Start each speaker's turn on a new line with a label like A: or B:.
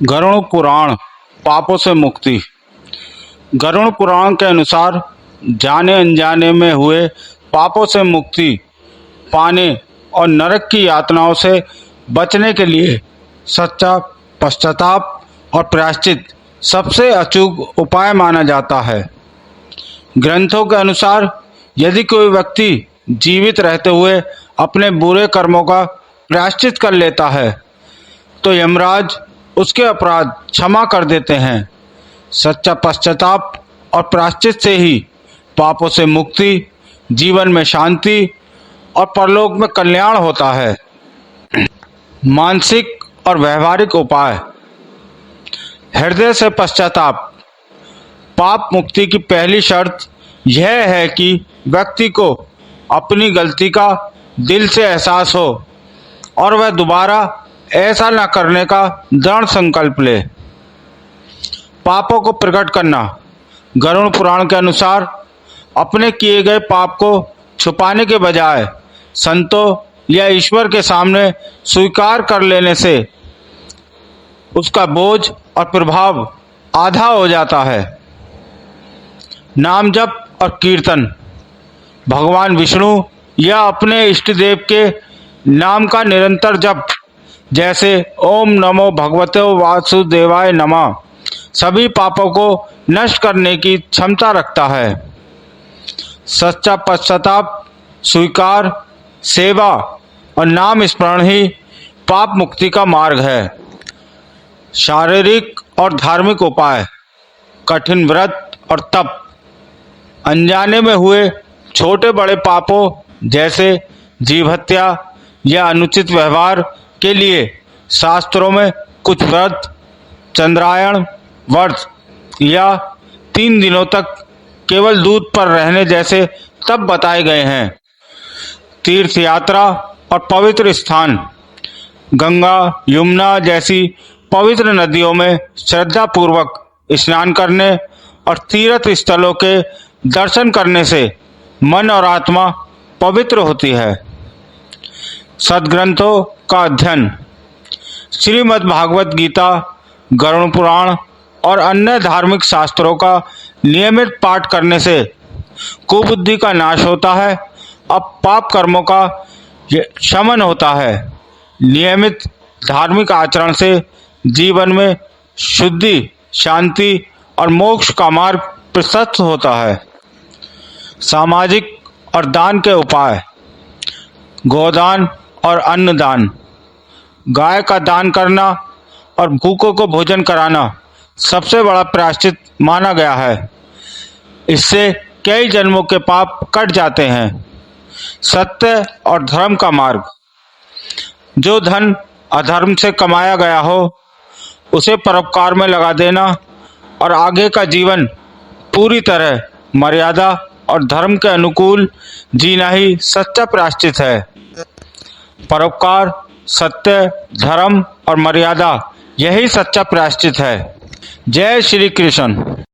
A: गरुड़ पुराण पापों से मुक्ति। गरुड़ पुराण के अनुसार जाने अनजाने में हुए पापों से मुक्ति पाने और नरक की यातनाओं से बचने के लिए सच्चा पश्चाताप और प्रायश्चित सबसे अचूक उपाय माना जाता है। ग्रंथों के अनुसार यदि कोई व्यक्ति जीवित रहते हुए अपने बुरे कर्मों का प्रायश्चित कर लेता है तो यमराज उसके अपराध क्षमा कर देते हैं। सच्चा पश्चाताप और प्रायश्चित से ही पापों से मुक्ति, जीवन में शांति और परलोक में कल्याण होता है। मानसिक और व्यवहारिक उपाय। हृदय से पश्चाताप। पाप मुक्ति की पहली शर्त यह है कि व्यक्ति को अपनी गलती का दिल से एहसास हो और वह दोबारा ऐसा न करने का दृढ़ संकल्प ले। पापों को प्रकट करना। गरुड़ पुराण के अनुसार अपने किए गए पाप को छुपाने के बजाय संतों या ईश्वर के सामने स्वीकार कर लेने से उसका बोझ और प्रभाव आधा हो जाता है। नाम जप और कीर्तन। भगवान विष्णु या अपने इष्ट देव के नाम का निरंतर जप, जैसे ओम नमो भगवते वासुदेवाय नमः, सभी पापों को नष्ट करने की क्षमता रखता है। सच्चा पश्चाताप, स्वीकार, सेवा और नाम स्मरण ही पाप मुक्ति का मार्ग है। शारीरिक और धार्मिक उपाय। कठिन व्रत और तप। अनजाने में हुए छोटे बड़े पापों जैसे जीव हत्या या अनुचित व्यवहार के लिए शास्त्रों में कुछ व्रत, चंद्रायण व्रत या 3 दिनों तक केवल दूध पर रहने जैसे तप बताए गए हैं। तीर्थ यात्रा और पवित्र स्थान। गंगा, यमुना जैसी पवित्र नदियों में श्रद्धा पूर्वक स्नान करने और तीर्थ स्थलों के दर्शन करने से मन और आत्मा पवित्र होती है। सद्ग्रंथों का अध्ययन। श्रीमद् भागवत गीता, गरुड़ पुराण और अन्य धार्मिक शास्त्रों का नियमित पाठ करने से कुबुद्धि का नाश होता है और पाप कर्मों का शमन होता है। नियमित धार्मिक आचरण से जीवन में शुद्धि, शांति और मोक्ष का मार्ग प्रशस्त होता है। सामाजिक और दान के उपाय। गोदान और अन्नदान। गाय का दान करना और भूखों को भोजन कराना सबसे बड़ा प्रायश्चित माना गया है। इससे कई जन्मों के पाप कट जाते हैं। सत्य और धर्म का मार्ग। जो धन अधर्म से कमाया गया हो उसे परोपकार में लगा देना और आगे का जीवन पूरी तरह मर्यादा और धर्म के अनुकूल जीना ही सच्चा प्रायश्चित है। परोपकार, सत्य, धर्म और मर्यादा यही सच्चा प्रायश्चित है। जय श्री कृष्ण।